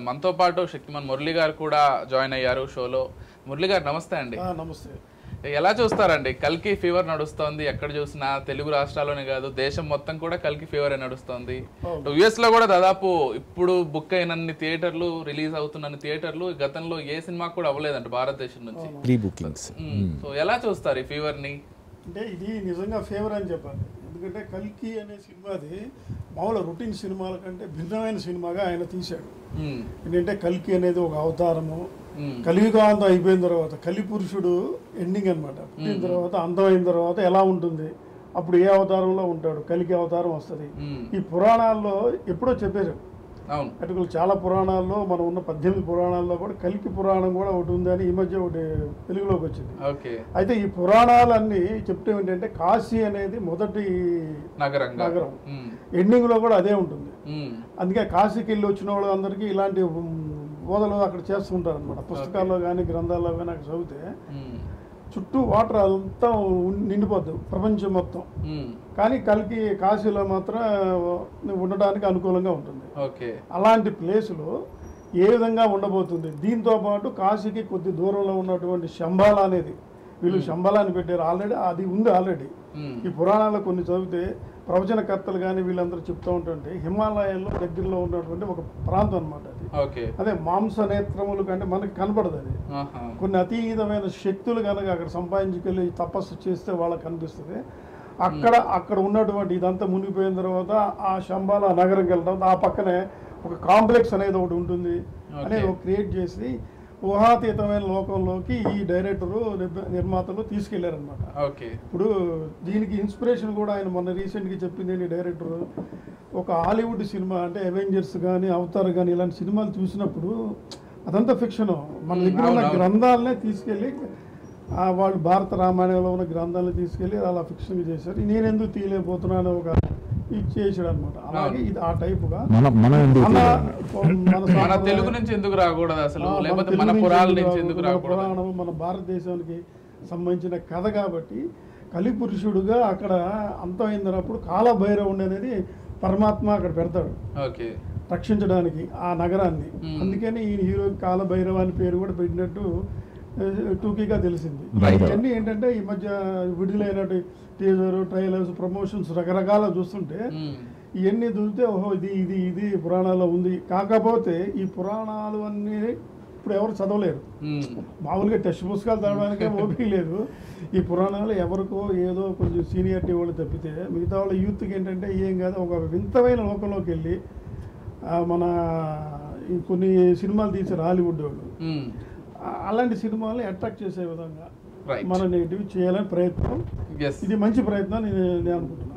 మనతో పాటు శక్తిమాన్ మురళి గారు కూడా జాయిన్ అయ్యారు షోలో. మురళి గారు నమస్తే అండి. నమస్తే. ఎలా చూస్తారండి? కల్కి ఫీవర్ నడుస్తోంది, ఎక్కడ చూసినా తెలుగు రాష్ట్రాల్లోనే కాదు దేశం మొత్తం కూడా కల్కి ఫీవర్ నడుస్తోంది. యుఎస్ లో కూడా దాదాపు ఇప్పుడు బుక్ అయినన్ని థియేటర్లు, రిలీజ్ అవుతున్న థియేటర్లు గతంలో ఏ సినిమా కూడా అవ్వలేదంట భారతదేశం నుంచి. Pre bookings. సో ఎలా చూస్తారు ఈ ఫీవర్ ని? అంటే ఇది నిజంగా ఫేవర్ అని చెప్పాలి. ఎందుకంటే కల్కి అనే సినిమాది మామూలు రొటీన్ సినిమాల కంటే భిన్నమైన సినిమాగా ఆయన తీశాడు. ఏంటంటే కల్కి అనేది ఒక అవతారము. కలియుగాంతం అయిపోయిన తర్వాత కలి పురుషుడు ఎండింగ్ అనమాట. పుట్టిన తర్వాత అంతమైన తర్వాత ఎలా ఉంటుంది, అప్పుడు ఏ అవతారంలో ఉంటాడు, కలికి అవతారం వస్తుంది. ఈ పురాణాల్లో ఎప్పుడో చెప్పారు. అటుకులు చాలా పురాణాల్లో మనం ఉన్న 18 పురాణాల్లో కూడా కల్కి పురాణం కూడా ఒకటి ఉందని ఈ మధ్య ఒకటి తెలుగులోకి వచ్చింది. అయితే ఈ పురాణాలన్నీ చెప్తే ఏంటంటే కాశీ అనేది మొదటి నగరం, ఎండింగ్ లో కూడా అదే ఉంటుంది. అందుకే కాశీకి వెళ్ళి వచ్చిన వాళ్ళు అందరికీ ఇలాంటి బోధలు అక్కడ చేస్తుంటారు అనమాట. పుస్తకాల్లో కానీ గ్రంథాల్లో కానీ అక్కడ చదివితే చుట్టూ వాటర్ అంతా నిండిపోద్దు ప్రపంచం మొత్తం. కానీ కల్కి కాశీలో మాత్రం ఉండడానికి అనుకూలంగా ఉంటుంది. అలాంటి ప్లేసులో ఏ విధంగా ఉండబోతుంది, దీంతో పాటు కాశీకి కొద్ది దూరంలో ఉన్నటువంటి శంబాల అనేది, వీళ్ళు శంబాలాన్ని పెట్టారు ఆల్రెడీ, అది ఉంది ఆల్రెడీ. ఈ పురాణాల్లో కొన్ని చదివితే ప్రవచనకర్తలు కానీ వీళ్ళందరూ చెప్తూ ఉంటుంటే హిమాలయాల్లో దగ్గరలో ఉన్నటువంటి ఒక ప్రాంతం అనమాట అది. అదే మాంస నేత్రములు కంటే మనకి కనపడదు అది. కొన్ని అతీతమైన శక్తులు కనుక అక్కడ సంపాదించుకెళ్ళి తపస్సు చేస్తే వాళ్ళకి కనిపిస్తుంది. అక్కడ ఉన్నటువంటి ఇదంతా మునిగిపోయిన తర్వాత ఆ శంబాల నగరంకి వెళ్ళడం, ఆ పక్కనే ఒక కాంప్లెక్స్ అనేది ఒకటి ఉంటుంది అనేది ఒక క్రియేట్ చేసి ఊహాతీతమైన లోకంలోకి ఈ డైరెక్టరు నిర్మాతలు తీసుకెళ్లారనమాట. ఇప్పుడు దీనికి ఇన్స్పిరేషన్ కూడా ఆయన మొన్న రీసెంట్గా చెప్పింది డైరెక్టరు, ఒక హాలీవుడ్ సినిమా అంటే అవెంజర్స్ కానీ అవతార్ కానీ ఇలాంటి సినిమాలు చూసినప్పుడు అదంతా ఫిక్షన్, మన దగ్గర ఉన్న గ్రంథాలనే తీసుకెళ్ళి వాళ్ళు భారత రామాయణంలో ఉన్న గ్రంథాలను తీసుకెళ్ళి అలా ఫిక్షన్గా చేశారు. నేను ఎందుకు తీయలేకపోతున్నాను ఒక ఇచ్చేసాడు అనమాట. అలాగే ఇది ఆ టైపుగా మన తెలుగు నుంచి ఎందుకు రాకూడదు అసలు, లేకపోతే మన పురాణం నుంచి ఎందుకు రాకూడదు, పురాణం మన భారతదేశానికి సంబంధించిన కథ కాబట్టి కలిపురుషుడుగా అక్కడ అంతమైనప్పుడు కాలభైరవుడు అనేది పరమాత్మ అక్కడ పెడతాడు రక్షించడానికి ఆ నగరాన్ని. అందుకని ఈ హీరో కాలభైరవ అని పేరు కూడా పెట్టినట్టు టూకీగా తెలిసింది. ఇవన్నీ ఏంటంటే ఈ మధ్య విడుదలైనట్టు టీజర్, ట్రైలర్స్, ప్రమోషన్స్ రకరకాల చూస్తుంటే ఇవన్నీ చూస్తే ఓహో ఇది పురాణాల్లో ఉంది. కాకపోతే ఈ పురాణాలు అన్నీ ఇప్పుడు ఎవరు చదవలేరు. మామూలుగా టెక్స్ట్ పుస్తకాలు చదవడానికే ఓపిక లేదు. ఈ పురాణాలు ఎవరికో ఏదో కొంచెం సీనియారిటీ వాళ్ళు తప్పితే మిగతా వాళ్ళ యూత్కి ఏంటంటే ఏం కాదు, ఒక వింతమైన లోకంలోకి వెళ్ళి మన కొన్ని సినిమాలు తీసారు హాలీవుడ్ వాళ్ళు, అలాంటి సినిమాలను అట్రాక్ట్ చేసే విధంగా మన నేటివ్ చేయాలని ప్రయత్నం. ఇది మంచి ప్రయత్నం నేను అనుకుంటున్నాను.